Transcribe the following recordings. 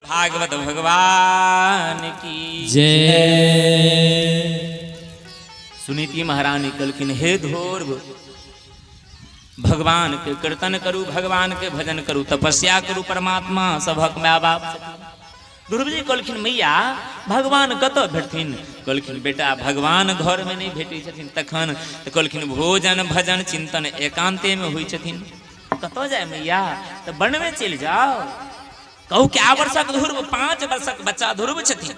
भागवत भगवान की जय। सुनीति महारानी कलकिन हे ध्रुव, भगवान के कीर्तन करू, भगवान के भजन करू, तपस्या करू, परमात्मा सभक माय बाप। ध्रुव जी कहलखिन मैया भगवान कतऽ भेटथिन? कहलखिन बेटा भगवान घर में नहीं भेटै छथिन तखन तऽ कहलखिन भोजन भजन चिंतन एकांते में होइ छथिन। कतऽ जाय मैया? तऽ वन में चलि जाओ। कहू क्या वर्षक ध्रुव? 5 वर्षक बच्चा ध्रुव छथिन।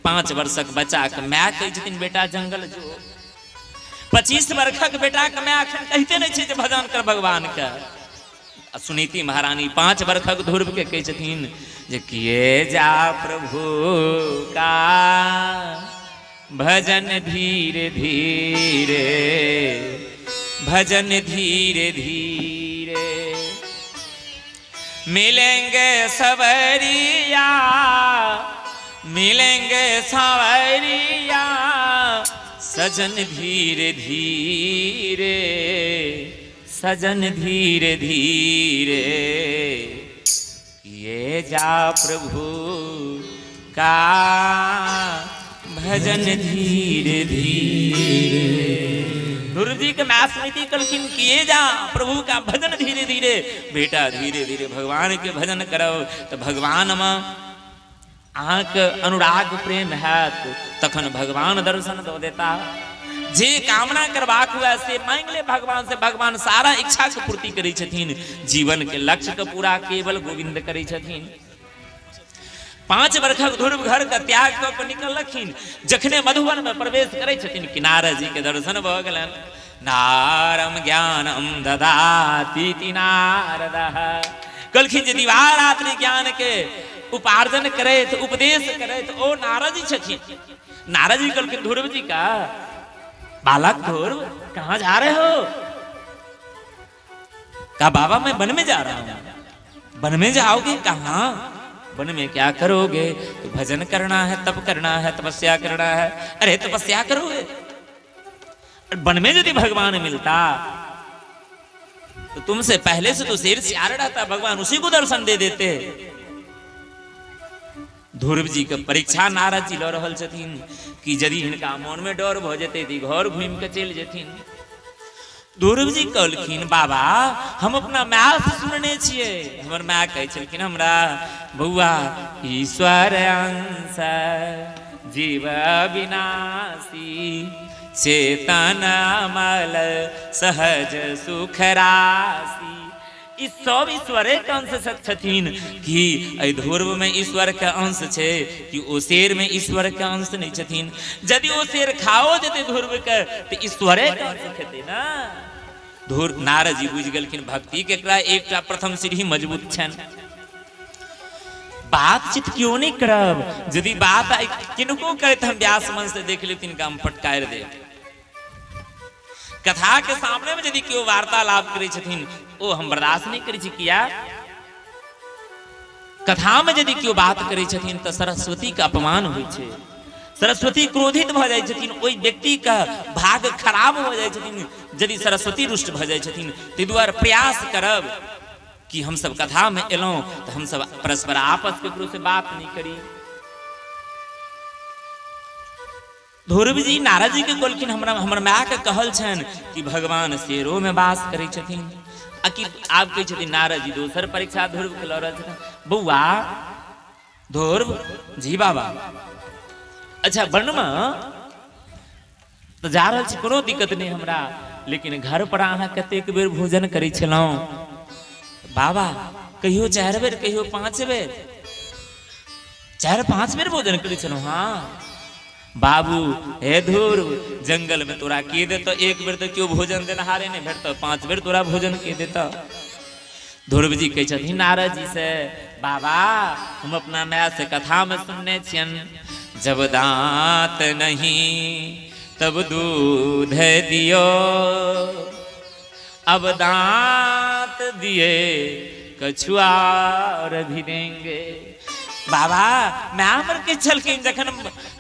5 वर्षक बच्चा के माय कहै छथिन बेटा जंगल जो। 25 वर्षक बेटा के माय अखन कहिते नहीं छै जे भजन कर भगवान के। सुनीति महारानी 5 वर्षक ध्रुव के कहै छथिन जे किए जा प्रभु का भजन धीरे धीरे, भजन धीरे धीरे, मिलेंगे सवरिया, मिलेंगे सवरिया, सजन धीरे धीरे, सजन धीरे धीरे, किए जा प्रभु का भजन धीरे धीरे। ध्रुव जी के मां सुनीति कलकिन किए जा प्रभु का भजन धीरे धीरे। बेटा धीरे धीरे भगवान के भजन करो तो भगवान में आंख अनुराग प्रेम है तखन भगवान दर्शन दो देता। जे कामना करबाक हुआ से मांग ले भगवान से, भगवान सारा इच्छा के पूर्ति करै छथिन। जीवन के लक्ष्य के पूरा केवल गोविंद करै छथिन। 5 वर्षक ध्रुव घर का त्याग कऽ के निकलखिन। जखने मधुवन में प्रवेश करै छथिन कि नारद जी के दर्शन भऽ गेलनि। नारम ज्ञानम ददाति नारदः। कहलखिन जे दिवारात्रि ज्ञान के उपार्जन करैत उपदेश करैत ओ नारद जी छथिन। नारद जी कहलखिन ध्रुव जी का बालक ध्रुव कहाँ जा रहे हो? कहा बाबा मैं वन में जा रहा हूं। वन में जाओगे? कहाँ? वन में क्या करोगे? तो भजन करना है, तप करना है, तपस्या करना है। अरे तपस्या करोगे? वन में यदि भगवान मिलता तो तुमसे पहले से तो शेर सियार रहता, भगवान उसी को दर्शन दे देते। ध्रुव जी के परीक्षा नारद जी लऽ रहल छथिन कि यदि हिनका मन में डर भऽ जेतै तऽ घर घूमि के चलि जेथिन। ध्रुव जी कहलखिन बाबा हम अपना माय से सुनने छियै। हमर माय कहै छलखिन हमरा बौआ ईश्वर अंश जीव विनाशी, चेतन अमल सहज सुख राशि। ई सब ईश्वरे के अंश छथिन कि एहि ध्रुव में ईश्वर के अंश छै कि ओ शेर में ईश्वर के अंश नहीं छथिन। यदि ओ शेर खाओ देते ध्रुव के तो ईश्वरे के अंश खेते ना। नारद जी बुझि गेलखिन भक्ति के एकटा प्रथम सीढ़ी मजबूत छनि। बातचीत क्यों नहीं करब? यदि बात किनको करते हम व्यास मन से देख ली तिनका हम फटकार दे। कथा के सामने में यदि क्यों वार्तालाप करे छथिन ओ हम बर्दाश्त नहीं करै छी। किया? कथा में यदि क्यों बात करे छथिन तो सरस्वती का अपमान होइ छै। सरस्वती क्रोधित भऽ जाइ छथिन, ओहि व्यक्ति का भाग खराब हो जाइ छथिन। यदि सरस्वती रुष्ट भऽ जाइ छथिन ताहि दुआरे प्रयास करब कि हम सब कथा में एलहुं तो हम सब परस्पर आपस केकरो से बात नहीं करी। ध्रुव जी नारद जी के कहलखिन हमर माय के कहल छनि कि भगवान शेरो में वास करै छथिन। कि आब कहै छथिन नारद जी दोसर परीक्षा ध्रुव के लऽ रहल छथिन। बौआ ध्रुव जी बाबा अच्छा वन में तो जा रहल छी, कोनो दिक्कत नहीं हमरा, लेकिन घर पर अहाँ कतेक बेर भोजन करै छलहुँ? बाबा कहियो 4 बेर कहियो 5 बेर, 4-5 बेर भोजन करै छलहुँ। हाँ बाबू हे ध्रुव जंगल में तोरा के देता? 1 बेर तो क्यों भोजन देनहारे नहीं भेटता, 5 बेर तोरा भोजन के देता? ध्रुव जी कहै छथिन नारद जी से बाबा हम अपना माय से कथा में सुनने छियन, जब दांत नहीं तब दूध दियो, अब दांत दिए कछुआर भी देंगे। बाबा मैं हमर के छलखिन जखन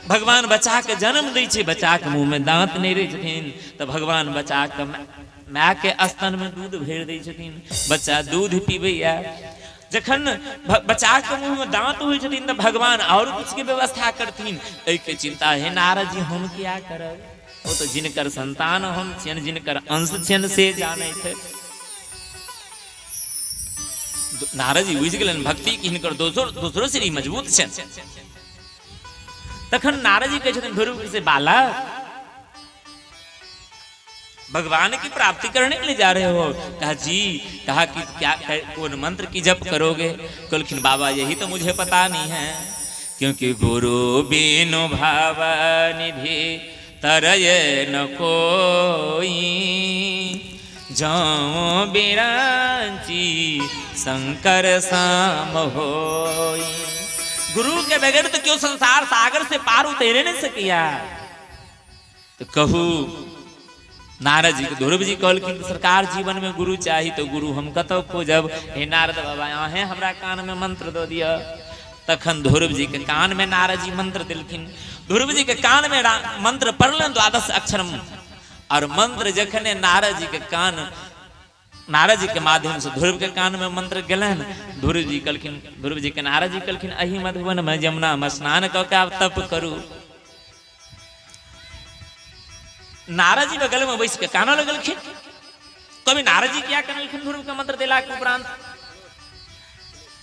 भगवान बच्चा के जन्म दै छै, बच्चा के मुंह में दांत नहीं रहे छथिन तो भगवान बच्चा के माय के स्तन में दूध भरि दै छथिन। बच्चा दूध पीबैया जखन बचा के मुंह में दांत हुई छथिन तो भगवान और कुछ के व्यवस्था करथिन। एहि के चिंता है नारद जी हम क्या करब, वो तो जिनकर संतान हम छियन, जिनकर अंश छियन से जाने थे। नारद जी बुझि गेलन भक्ति की हिनकर दोसरो श्री मजबूत छन। तखन नारद जी कहै छथिन ध्रुव से बालक भगवान की प्राप्ति करने के लिए जा रहे हो? कहा जी, कहा कि क्या कौन मंत्र की जप करोगे? कहलखिन बाबा यही तो मुझे पता नहीं है, क्योंकि गुरु बिनु भाव निधि तरय न कोई, जाऊं बिरांची शंकर साम होई। गुरु के बगैर तो क्यों संसार सागर से पार उतरे नहीं सकिया। तो कहू नारद जी ध्रुव जी कहलखिन सरकार जीवन में गुरु चाहिए तो गुरु हम कतौ खोजब? हे नारद बाबा अहें हमरा कान में मंत्र दो दिया। तखन ध्रुव जी के कान में नारद जी मंत्र दिलखिन। ध्रुव जी के कान में मंत्र पढ़लन द्वादश अक्षरम, और मंत्र जखने नारद जी के कान, नारद जी के माध्यम से ध्रुव के कान में मंत्र गेलन। ध्रुव जी कहलखिन, ध्रुव जी के नारद जी कहलखिन अहि मधुबन में जमुना में स्नान कऽ के आब तप करू। नारद जी बगल में बैस के काना लगलखिन। कभी नारद जी क्या करलखिन ध्रुव के मंत्र देला के उपरांत?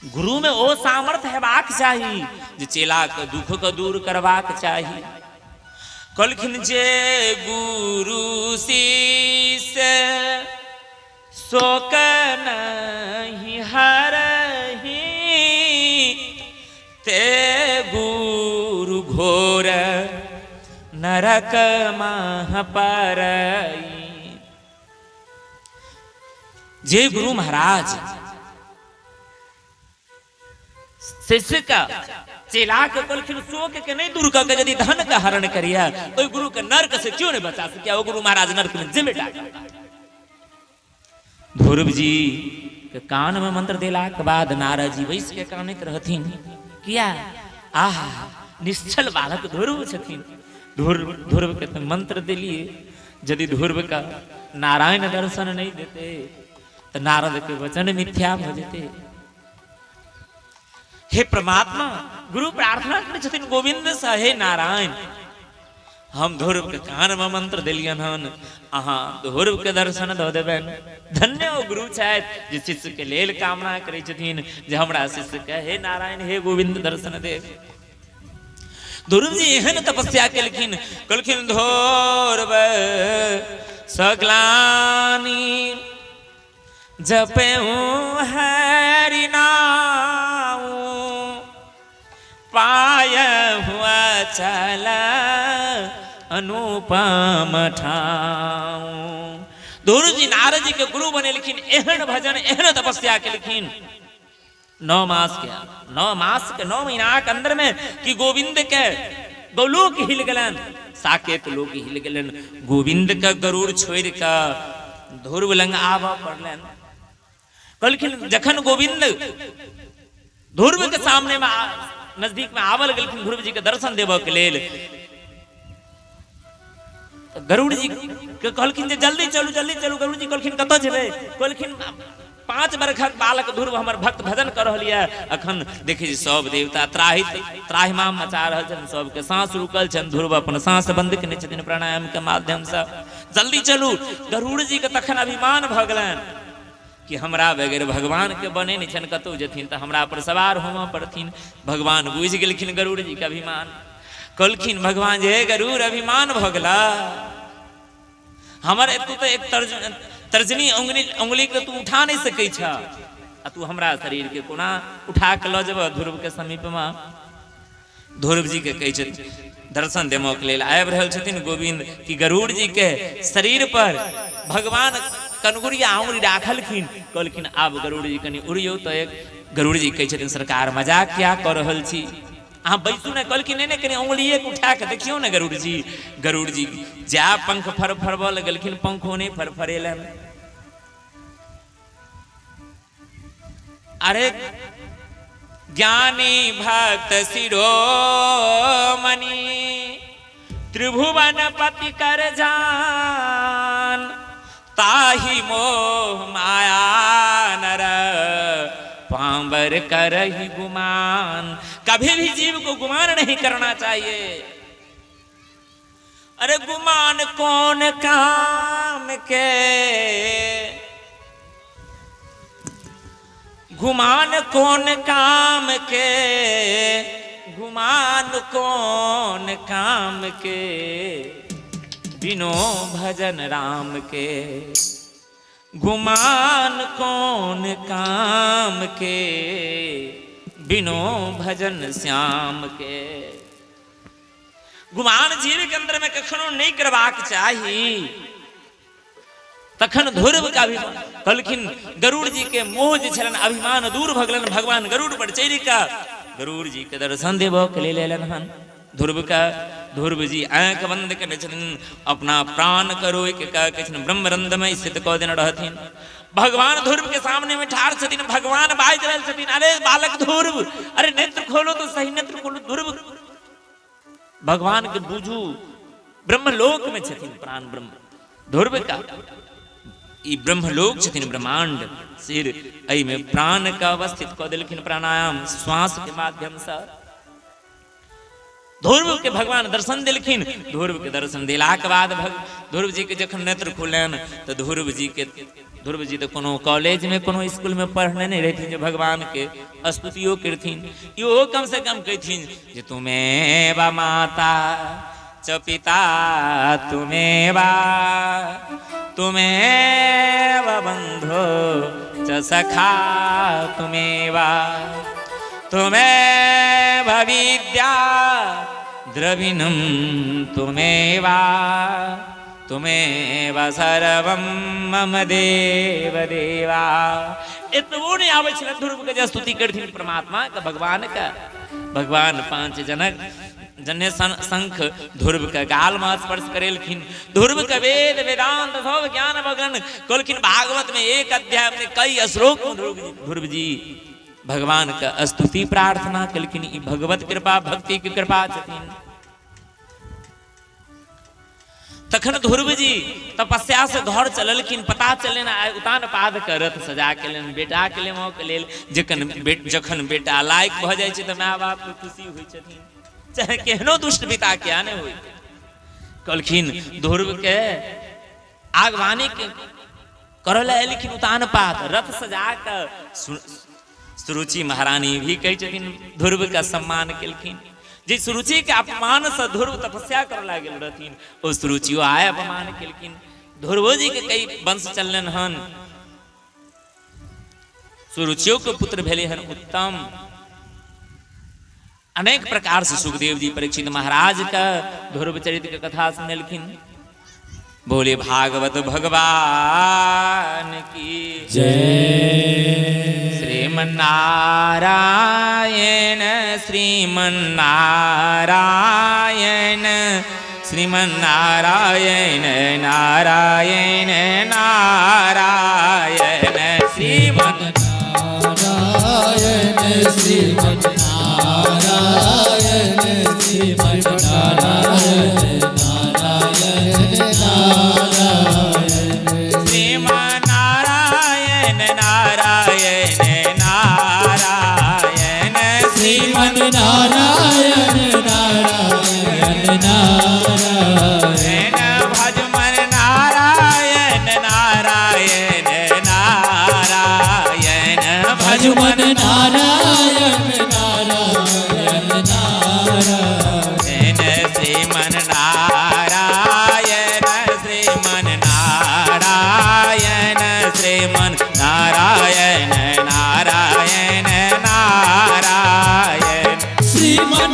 गुरु में ओ सामर्थ्य हेबाक चाही जे चेला के दुख के दूर करबाक चाही। कहलखिन जे गुरु शिष्य शोक नहीं हरहि, ते गुरु घोर नरक माह परई। जे गुरु महाराज शिष्य का चेला के कहलखिन शोक के नहीं दूर करके यदि धन का हरण करिया तो गुरु के नरक से क्यों नहीं बचा सकिया? वो गुरु महाराज नरक में जिम्मे डाल। ध्रुव जी के कान में मंत्र देला के बाद नारद जी वैस के कानित रहथिन। किया आह निश्चल बालक ध्रुव छथिन। ध्रुव के तो मंत्र दिलिए, यदि ध्रुव का नारायण दर्शन नहीं देते तो नारद के वचन मिथ्या हो जाते। हे परमात्मा गुरु प्रार्थना करे छथिन गोविंद से, हे नारायण हम ध्रुव के कान में मंत्र दिलियन हन, अहाँ ध्रुव के दर्शन दो देबन। धन्य हो गुरु छथि जे शिष्य के लेल कामना करे छथिन जे हमरा शिष्य के हे नारायण हे गोविंद दर्शन दे। ध्रुव जी एहन तपस्या केलखिन, कहलखिन ध्रुव सगलानी जपहु हरि नाम, पाय हुआ चला अनुपम ठाऊ। ध्रुव जी नारद जी के गुरु बनेलखिन, एहन भजन एहन तपस्या केलखिन 9 मास के 9 महीना के अंदर में कि गोविंद के गोलोक हिल गलन, साकेत लोक हिल गलन। गोविंद का गरुड़ छोड़ का ध्रुव लंग आवा पड़लन। कहलखिन जखन गोविंद ध्रुव के सामने में नजदीक में आवल गेलखिन ध्रुव जी के दर्शन देबऽ के लेल, गरुड़ जी के कहलखिन जे जल्दी चलू जल्दी चलू। गरुड़ जी कहलखिन कतऽ जेबै? कहलखिन 5 बरखक बालक ध्रुव हमर भक्त भजन कर रहल यऽ। अखन देखी सब देवता त्राहिमाम मचा रहल छन, सबके सांस रुकल छन। ध्रुव अपन सांस बंद केने छथिन प्राणायाम के माध्यम से। जल्दी चलू। गरुड़ जी के तखन अभिमान भ गेलन कि हमरा बगैर भगवान के बने नहीं छन, कतौ जथिन तो हमरा पर सवार होमा पड़थिन। भगवान बुझ गेलखिन गरुड़ जी के अभिमान। कहलखिन भगवान जे गरुड़ अभिमान भ गेला, हमर तू तो एक तर्जनी उंगली के तू उठा नहीं सकै छ, आ तू हमरा शरीर के कोना उठा के ल जेब ध्रुव के समीप में। ध्रुव जी के कहै छथिन दर्शन देमो के लेल आबि रहल छथिन गोविंद कि गरुड़ जी के शरीर पर भगवान कनगुरिया आंगुरी राखलखिन। कहलखिन आब गरुड़ जी कनी उड़ियो। तो एक गरुड़ जी कहै छथिन सरकार मजाक क्या कर रहल छी, अहाँ बैसू ने। कहलखिन नहीं कनी उंगलिए के उठा के देखियो ने गरुड़ जी। गरुड़ जी जा पंख फरफरबऽ लगलखिन, पंखो नहीं फरफरेलन। अरे ज्ञानी भक्त शिरोमणि त्रिभुवन पति कर जान, ताहि मोह माया नर पांबर करहि गुमान। कभी भी जीव को गुमान नहीं करना चाहिए। अरे गुमान कौन काम के, गुमान कौन काम के, गुमान कौन काम के, बिनो भजन राम के। गुमान कौन काम के, बिनो भजन श्याम के। गुमान जीव के अंदर में कखनो नहीं करवाक चाहिए। तखन ध्रुव का अभिमान कहलखिन गरुड़ जी के मोह जे छलन अभिमान दूर भगलन। भगवान गरुड़ पर चढ़ि का गरुड़ जी के दर्शन देबो के लिए लेलन हन। ध्रुव जी आंख बंद कर छथिन, अपना प्राण करो के कह के छन ब्रह्मरंध में स्थित क देन रहथिन। भगवान ध्रुव के सामने में ठाड़ छथिन। भगवान बाज रहल छथिन, अरे बालक ध्रुव, अरे नेत्र खोलो तो सही, नेत्र खोलो। ध्रुव भगवान के बूझू ब्रह्मलोक में छथिन, प्राण ब्रह्म ध्रुव का ई ब्रह्मलोक छथिन, ब्रह्मांड सिर एहि में प्राण का अवस्थित क देलखिन प्राणायाम श्वास के माध्यम से। ध्रुव के भगवान दर्शन दिलखिन। ध्रुव के दर्शन दिला के बाद ध्रुव जी के जखन नेत्र खुलन तो ध्रुव जी तो कोनो कॉलेज में कोनो स्कूल में पढ़ने नहीं रहथिन जो भगवान के स्तुतियो करथिन। यो कम से कम कहथिन जे तुम्हें बा माता च पिता, तुम्हें बा बंधो च सखा, तुम्हें विद्या द्रविणम, तुम्हें सर्वम मम देव देवा। इतवो नहीं आवे छल ध्रुव के स्तुति करथिन परमात्मा का, भगवान का। भगवान पांच जन्य शंख ध्रुव के गाल में स्पर्श करेलखिन। ध्रुव के वेद वेदांत सब ज्ञान भगन कहलखिन। भागवत में एक अध्याय में कई श्लोक ध्रुव जी भगवान का स्तुति प्रार्थना कलखिन। ई भगवत कृपा भक्ति की कृपा छथिन। तखन ध्रुव जी तपस्या से घर चललखिन। पता चलेन उतान पाद के रथ सजा के लेन बेटा के लेमो के लेल। जखन बेटा लायक भ जाय छै त माय बाप के खुशी होय छथिन, चाहे केहनो दुष्ट पिता किया ने होय। कहलखिन ध्रुव के आगवानी के करल एलखिन उतान पाद रथ सजा के। सुरुचि महारानी भी कही छथिन ध्रुव का सम्मान केलखिन। जे सुरुचि के अपमान से ध्रुव तपस्या कर लागल रहथिन, ओ सुरुचियो आय अपमान केलखिन। ध्रुव जी के कई वंश चलन हन। सुरुचियों के पुत्र भेले हन उत्तम। अनेक प्रकार से सुखदेव जी परीक्षित महाराज का ध्रुव चरित्र के कथा सुनलखिन। बोले भागवत भगवान की जय। श्रीमन्नारायण श्रीमन्नारायण श्रीमन्नारायण नारायण नारायण श्रीमन्नारायण श्रीमन्नारायण श्रीमन्नारायण नारायण नारायण श्रीमन्नारायण नारायण नारायण श्रीमन्नारायण नारायण नारायण भजमन नारायण नारायण नारायण भजमन नारायण नारायण नारायण श्रीमन नारायण श्रीमन नारायण श्रीमन नारायण नारायण नारायण श्रीमन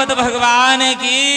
भगवत भगवान की